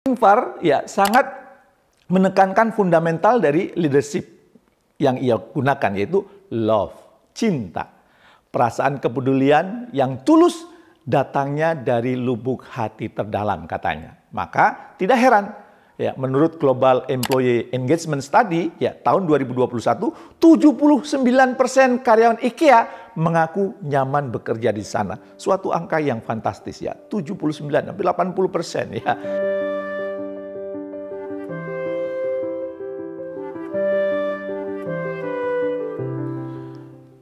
Ingvar ya sangat menekankan fundamental dari leadership yang ia gunakan, yaitu love, cinta. Perasaan kepedulian yang tulus datangnya dari lubuk hati terdalam katanya. Maka tidak heran ya, menurut Global Employee Engagement Study ya tahun 2021, 79% karyawan IKEA mengaku nyaman bekerja di sana. Suatu angka yang fantastis ya, 79 sampai 80% ya.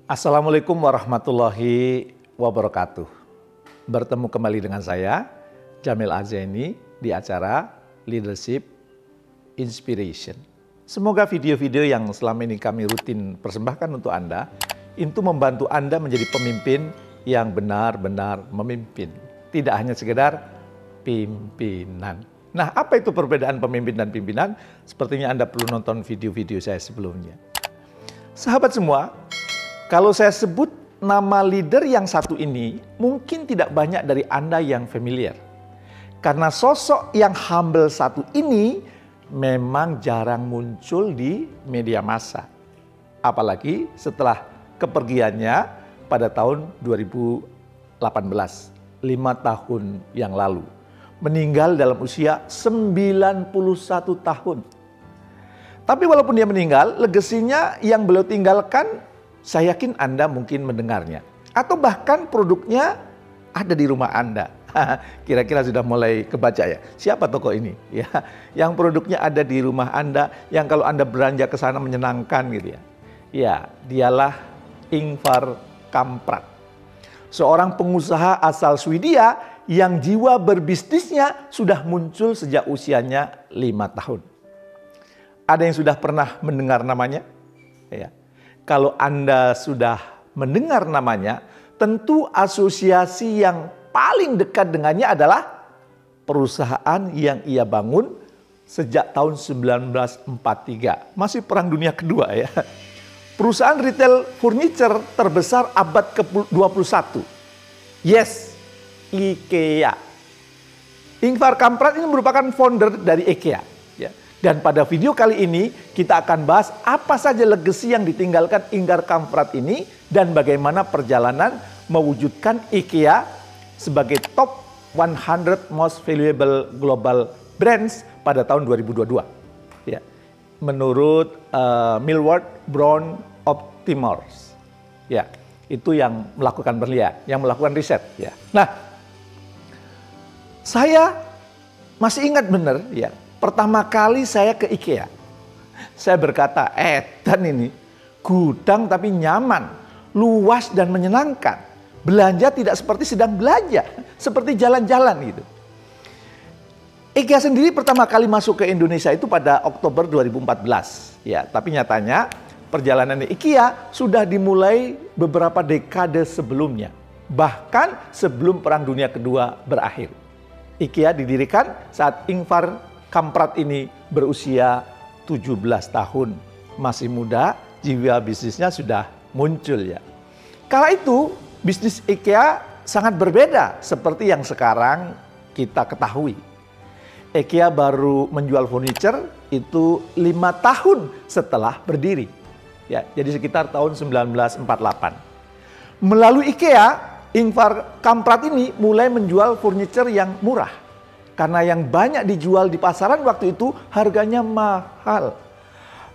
Assalamualaikum warahmatullahi wabarakatuh. Bertemu kembali dengan saya, Jamil Azeni, di acara Leadership Inspiration. Semoga video-video yang selama ini kami rutin persembahkan untuk Anda, itu membantu Anda menjadi pemimpin yang benar-benar memimpin. Tidak hanya sekedar pimpinan. Nah, apa itu perbedaan pemimpin dan pimpinan? Sepertinya Anda perlu nonton video-video saya sebelumnya. Sahabat semua, kalau saya sebut nama leader yang satu ini, mungkin tidak banyak dari Anda yang familiar. Karena sosok yang humble satu ini memang jarang muncul di media massa. Apalagi setelah kepergiannya pada tahun 2018, 5 tahun yang lalu. Meninggal dalam usia 91 tahun. Tapi walaupun dia meninggal, legasinya yang beliau tinggalkan, saya yakin Anda mungkin mendengarnya. Atau bahkan produknya ada di rumah Anda. Kira-kira sudah mulai kebaca ya. Siapa tokoh ini? Ya, yang produknya ada di rumah Anda, yang kalau Anda beranjak ke sana menyenangkan gitu ya. Ya, dialah Ingvar Kamprad. Seorang pengusaha asal Swedia yang jiwa berbisnisnya sudah muncul sejak usianya 5 tahun. Ada yang sudah pernah mendengar namanya? Ya. Kalau Anda sudah mendengar namanya, tentu asosiasi yang paling dekat dengannya adalah perusahaan yang ia bangun sejak tahun 1943. Masih Perang Dunia Kedua ya. Perusahaan retail furniture terbesar abad ke-21. Yes, IKEA. Ingvar Kamprad ini merupakan founder dari IKEA. Ya. Dan pada video kali ini kita akan bahas apa saja legacy yang ditinggalkan Ingvar Kamprad ini dan bagaimana perjalanan mewujudkan IKEA sebagai top 100 most valuable global brands pada tahun 2022. Ya. Menurut Millward Brown Optimers. Ya, itu yang melakukan penelitian, yang melakukan riset ya. Nah, saya masih ingat benar ya. Pertama kali saya ke IKEA, saya berkata, dan ini gudang tapi nyaman, luas dan menyenangkan. Belanja tidak seperti sedang belanja, seperti jalan-jalan gitu. IKEA sendiri pertama kali masuk ke Indonesia itu pada Oktober 2014. Ya, tapi nyatanya perjalanan IKEA sudah dimulai beberapa dekade sebelumnya. Bahkan sebelum Perang Dunia Kedua berakhir. IKEA didirikan saat Ingvar Kamprad ini berusia 17 tahun. Masih muda, jiwa bisnisnya sudah muncul ya. Kala itu, bisnis IKEA sangat berbeda seperti yang sekarang kita ketahui. IKEA baru menjual furniture itu 5 tahun setelah berdiri. Ya, jadi sekitar tahun 1948. Melalui IKEA, Ingvar Kamprad ini mulai menjual furniture yang murah. Karena yang banyak dijual di pasaran waktu itu harganya mahal.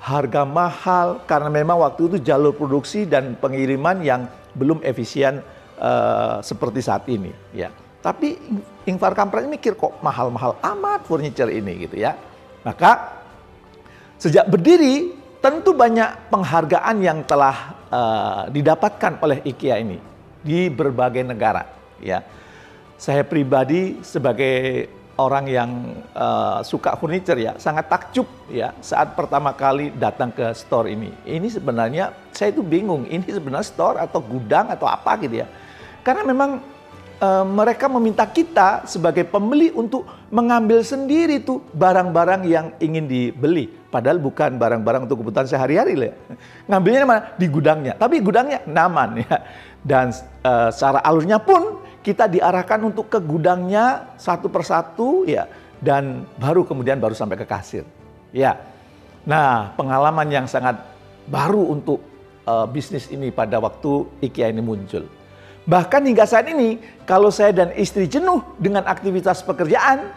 Harga mahal karena memang waktu itu jalur produksi dan pengiriman yang belum efisien seperti saat ini. Ya. Tapi Ingvar Kamprad ini mikir kok mahal-mahal amat furniture ini gitu ya. Maka sejak berdiri tentu banyak penghargaan yang telah didapatkan oleh IKEA ini di berbagai negara. Ya. Saya pribadi sebagai orang yang suka furniture ya, sangat takjub ya saat pertama kali datang ke store ini. Ini sebenarnya saya itu bingung, ini sebenarnya store atau gudang atau apa gitu ya. Karena memang mereka meminta kita sebagai pembeli untuk mengambil sendiri tuh barang-barang yang ingin dibeli. Padahal bukan barang-barang untuk kebutuhan sehari-hari lah. Ngambilnya mana? Di gudangnya. Tapi gudangnya nyaman ya. Dan secara alurnya pun kita diarahkan untuk ke gudangnya satu persatu ya. dan baru sampai ke kasir. Ya. Nah, pengalaman yang sangat baru untuk bisnis ini pada waktu IKEA ini muncul. Bahkan hingga saat ini, kalau saya dan istri jenuh dengan aktivitas pekerjaan,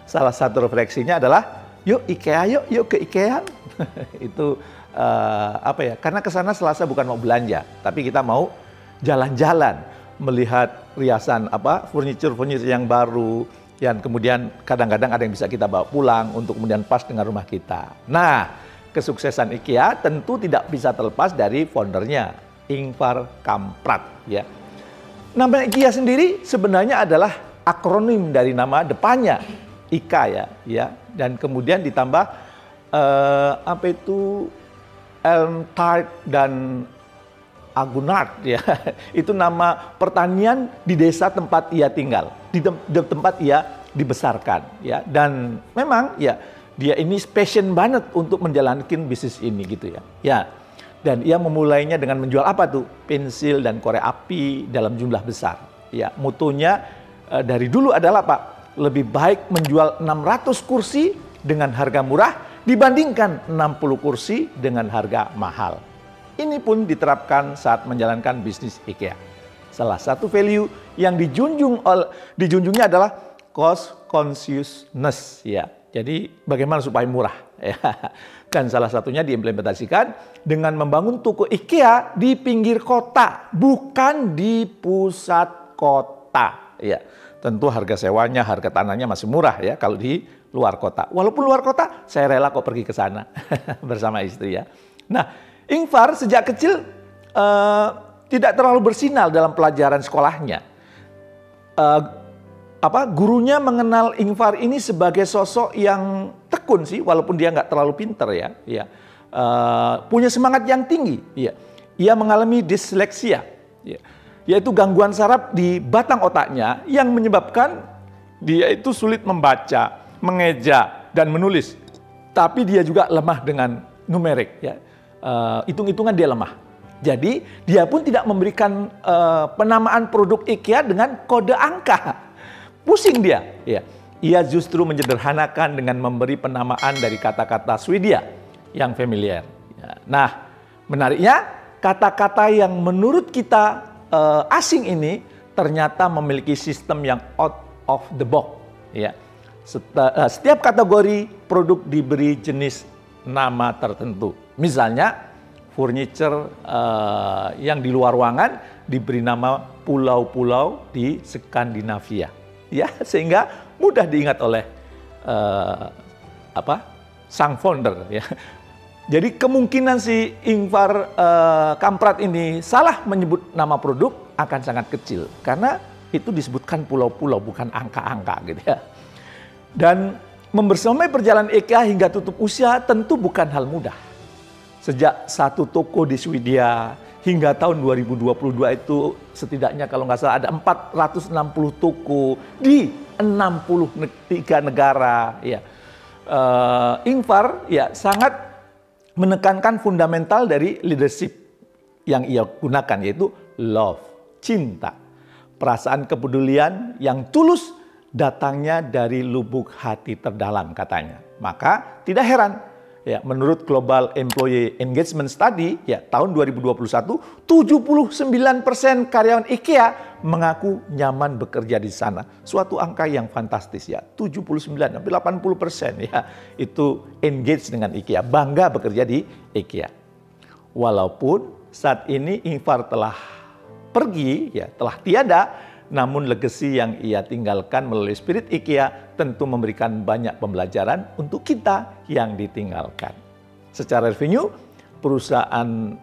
salah satu refleksinya adalah, yuk IKEA, yuk ke IKEA. Itu karena ke sana Selasa bukan mau belanja, tapi kita mau jalan-jalan, melihat riasan furniture yang baru, yang kemudian kadang-kadang ada yang bisa kita bawa pulang untuk kemudian pas dengan rumah kita. Nah, kesuksesan IKEA tentu tidak bisa terlepas dari foundernya, Ingvar Kamprad. Ya. Nama IKEA sendiri sebenarnya adalah akronim dari nama depannya, IKA ya. Dan kemudian ditambah Elmtard dan Agunard ya. Itu nama pertanian di desa tempat ia tinggal, di tempat ia dibesarkan ya. Dan memang ya dia ini passion banget untuk menjalankan bisnis ini gitu ya. Ya. Dan ia memulainya dengan menjual apa tuh? Pensil dan korek api dalam jumlah besar. Ya, mutunya dari dulu adalah lebih baik menjual 600 kursi dengan harga murah dibandingkan 60 kursi dengan harga mahal. Ini pun diterapkan saat menjalankan bisnis IKEA. Salah satu value yang dijunjungnya adalah cost consciousness ya. Jadi bagaimana supaya murah ya. Dan salah satunya diimplementasikan dengan membangun toko IKEA di pinggir kota, bukan di pusat kota ya. Tentu harga sewanya, harga tanahnya masih murah ya kalau di luar kota. Walaupun luar kota, saya rela kok pergi ke sana bersama istri ya. Nah, Ingvar sejak kecil tidak terlalu bersinar dalam pelajaran sekolahnya. Gurunya mengenal Ingvar ini sebagai sosok yang tekun sih, walaupun dia nggak terlalu pinter ya. Punya semangat yang tinggi. Ya. Ia mengalami disleksia, ya. Yaitu gangguan saraf di batang otaknya yang menyebabkan dia itu sulit membaca, mengeja, dan menulis. Tapi dia juga lemah dengan numerik ya. Hitung-hitungan dia lemah. Jadi dia pun tidak memberikan penamaan produk IKEA dengan kode angka. Pusing dia. Ya. Ia justru menyederhanakan dengan memberi penamaan dari kata-kata Swedia yang familiar. Ya. Nah, menariknya kata-kata yang menurut kita asing ini ternyata memiliki sistem yang out of the box. Ya. Setiap kategori produk diberi jenis nama tertentu. Misalnya furniture yang di luar ruangan diberi nama pulau-pulau di Skandinavia, ya, sehingga mudah diingat oleh sang founder. Ya. Jadi kemungkinan si Ingvar Kamprad ini salah menyebut nama produk akan sangat kecil karena itu disebutkan pulau-pulau bukan angka-angka gitu ya. Dan membersamai perjalanan IKEA hingga tutup usia tentu bukan hal mudah. Sejak satu toko di Swedia hingga tahun 2022 itu setidaknya kalau nggak salah ada 460 toko di 63 negara. Ya. Ingvar ya sangat menekankan fundamental dari leadership yang ia gunakan yaitu love, cinta, perasaan kepedulian yang tulus datangnya dari lubuk hati terdalam katanya. Maka tidak heran ya menurut Global Employee Engagement Study ya tahun 2021 79% karyawan IKEA mengaku nyaman bekerja di sana. Suatu angka yang fantastis ya. 79 sampai 80% ya itu engage dengan IKEA, bangga bekerja di IKEA. Walaupun saat ini Ingvar telah pergi ya, telah tiada, namun legacy yang ia tinggalkan melalui spirit IKEA tentu memberikan banyak pembelajaran untuk kita yang ditinggalkan. Secara revenue, perusahaan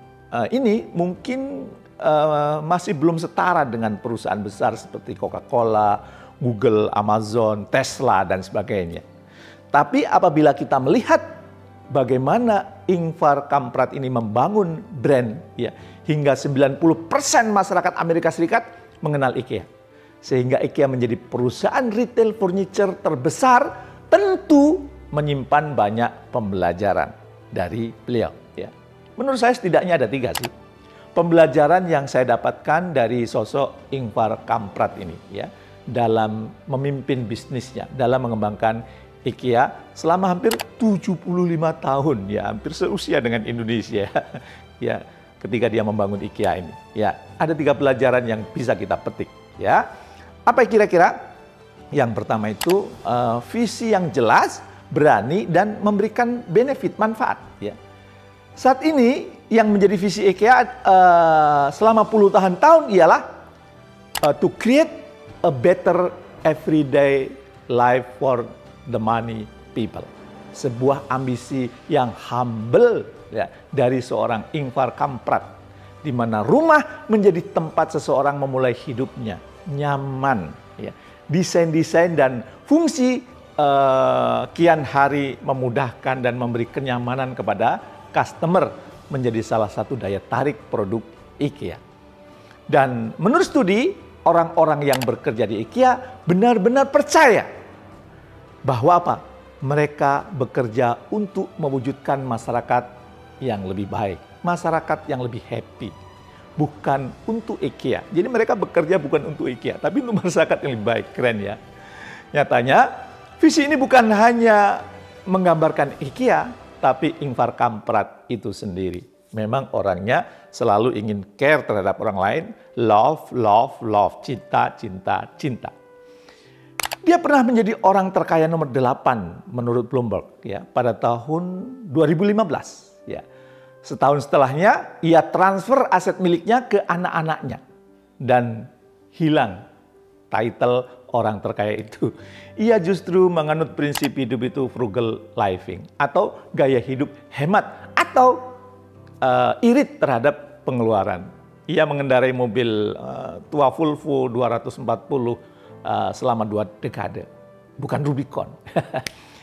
ini mungkin masih belum setara dengan perusahaan besar seperti Coca-Cola, Google, Amazon, Tesla, dan sebagainya. Tapi apabila kita melihat bagaimana Ingvar Kamprad ini membangun brand, ya, hingga 90% masyarakat Amerika Serikat mengenal IKEA. Sehingga IKEA menjadi perusahaan retail furniture terbesar, tentu menyimpan banyak pembelajaran dari beliau. Ya. Menurut saya setidaknya ada 3 sih. Pembelajaran yang saya dapatkan dari sosok Ingvar Kamprad ini. Ya. dalam memimpin bisnisnya, dalam mengembangkan IKEA selama hampir 75 tahun, ya hampir seusia dengan Indonesia. Ya, ketika dia membangun IKEA ini, ya ada 3 pelajaran yang bisa kita petik. Ya, apa kira-kira? Yang pertama itu visi yang jelas, berani dan memberikan benefit, manfaat. Ya. Saat ini yang menjadi visi IKEA selama puluhan tahun ialah to create a better everyday life for the money people. Sebuah ambisi yang humble ya, dari seorang Ingvar Kamprad, di mana rumah menjadi tempat seseorang memulai hidupnya, nyaman. Ya. Desain-desain dan fungsi kian hari memudahkan dan memberi kenyamanan kepada customer menjadi salah satu daya tarik produk IKEA. Dan menurut studi, orang-orang yang bekerja di IKEA benar-benar percaya bahwa apa? Mereka bekerja untuk mewujudkan masyarakat yang lebih baik, masyarakat yang lebih happy, bukan untuk IKEA. Jadi mereka bekerja bukan untuk IKEA, tapi untuk masyarakat yang lebih baik. Keren ya. Nyatanya, visi ini bukan hanya menggambarkan IKEA, tapi Ingvar Kamprad itu sendiri. Memang orangnya selalu ingin care terhadap orang lain, love, love, love, cinta, cinta, cinta. Dia pernah menjadi orang terkaya nomor 8 menurut Bloomberg ya pada tahun 2015 ya. Setahun setelahnya ia transfer aset miliknya ke anak-anaknya dan hilang title orang terkaya itu. Ia justru menganut prinsip hidup itu frugal living atau gaya hidup hemat atau irit terhadap pengeluaran. Ia mengendarai mobil tua Volvo 240 selama 2 dekade, bukan Rubicon.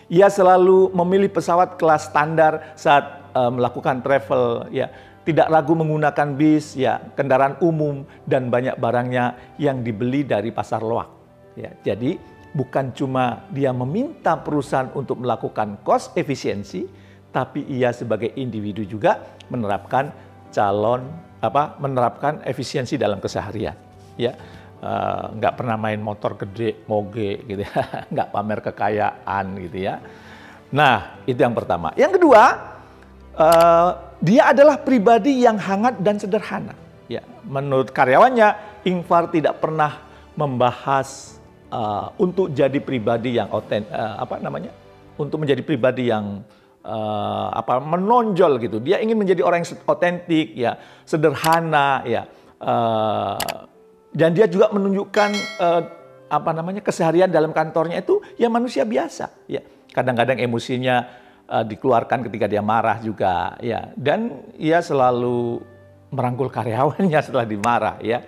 Ia selalu memilih pesawat kelas standar saat melakukan travel, ya, tidak ragu menggunakan bis, ya, kendaraan umum dan banyak barangnya yang dibeli dari pasar loak. Ya, jadi bukan cuma dia meminta perusahaan untuk melakukan cost efisiensi, tapi ia sebagai individu juga menerapkan menerapkan efisiensi dalam keseharian. Ya, nggak pernah main motor gede, moge gitu ya, nggak pamer kekayaan gitu ya. Nah, itu yang pertama. Yang kedua, dia adalah pribadi yang hangat dan sederhana. Ya, menurut karyawannya, Ingvar tidak pernah membahas untuk jadi pribadi yang untuk menjadi pribadi yang menonjol gitu. Dia ingin menjadi orang yang otentik, ya, sederhana, ya. Dan dia juga menunjukkan keseharian dalam kantornya itu ya manusia biasa, ya. Kadang-kadang emosinya dikeluarkan ketika dia marah juga, ya. Dan ia selalu merangkul karyawannya setelah dimarah, ya.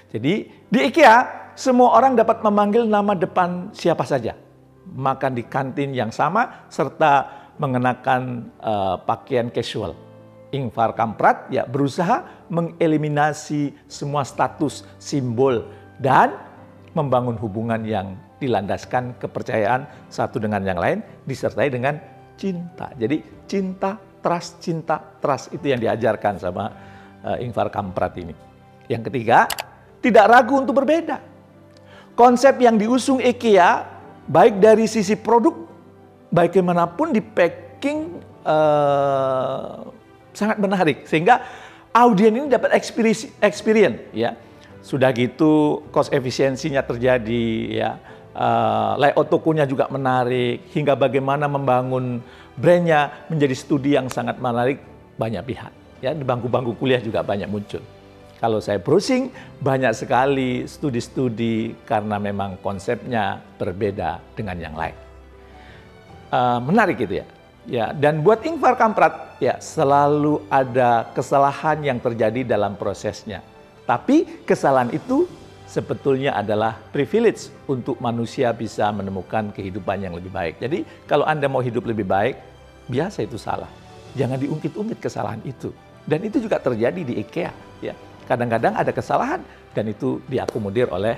Jadi di IKEA semua orang dapat memanggil nama depan siapa saja, makan di kantin yang sama serta mengenakan pakaian casual. Ingvar Kamprad ya berusaha mengeliminasi semua status, simbol, dan membangun hubungan yang dilandaskan kepercayaan satu dengan yang lain, disertai dengan cinta. Jadi cinta, trust itu yang diajarkan sama Ingvar Kamprad ini. Yang ketiga, tidak ragu untuk berbeda. Konsep yang diusung IKEA, baik dari sisi produk, bagaimanapun di packing sangat menarik sehingga audien ini dapat experience ya. Sudah gitu cost efisiensinya terjadi ya. Layout tokonya juga menarik hingga bagaimana membangun brandnya menjadi studi yang sangat menarik banyak pihak ya. Di bangku-bangku kuliah juga banyak muncul. Kalau saya browsing banyak sekali studi-studi karena memang konsepnya berbeda dengan yang lain. Menarik gitu ya. Ya, dan buat Ingvar Kamprad ya selalu ada kesalahan yang terjadi dalam prosesnya. Tapi kesalahan itu sebetulnya adalah privilege untuk manusia bisa menemukan kehidupan yang lebih baik. Jadi kalau Anda mau hidup lebih baik, biasa itu salah. Jangan diungkit-ungkit kesalahan itu. Dan itu juga terjadi di IKEA ya. Kadang-kadang ada kesalahan dan itu diakomodir oleh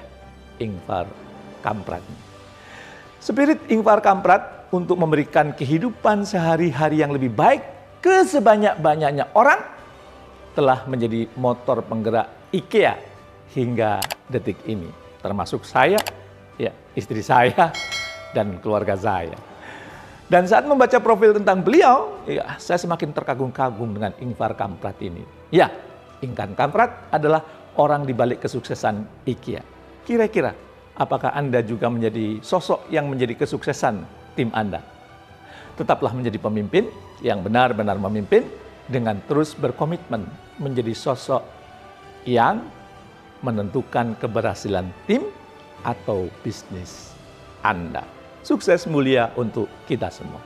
Ingvar Kamprad. Spirit Ingvar Kamprad untuk memberikan kehidupan sehari-hari yang lebih baik ke sebanyak-banyaknya orang telah menjadi motor penggerak IKEA hingga detik ini. Termasuk saya istri saya, dan keluarga saya. Dan saat membaca profil tentang beliau, ya, saya semakin terkagum-kagum dengan Ingvar Kamprad ini. Ya, Ingvar Kamprad adalah orang di balik kesuksesan IKEA. Kira-kira, apakah Anda juga menjadi sosok yang menjadi kesuksesan tim Anda? Tetaplah menjadi pemimpin yang benar-benar memimpin dengan terus berkomitmen menjadi sosok yang menentukan keberhasilan tim atau bisnis Anda. Sukses mulia untuk kita semua.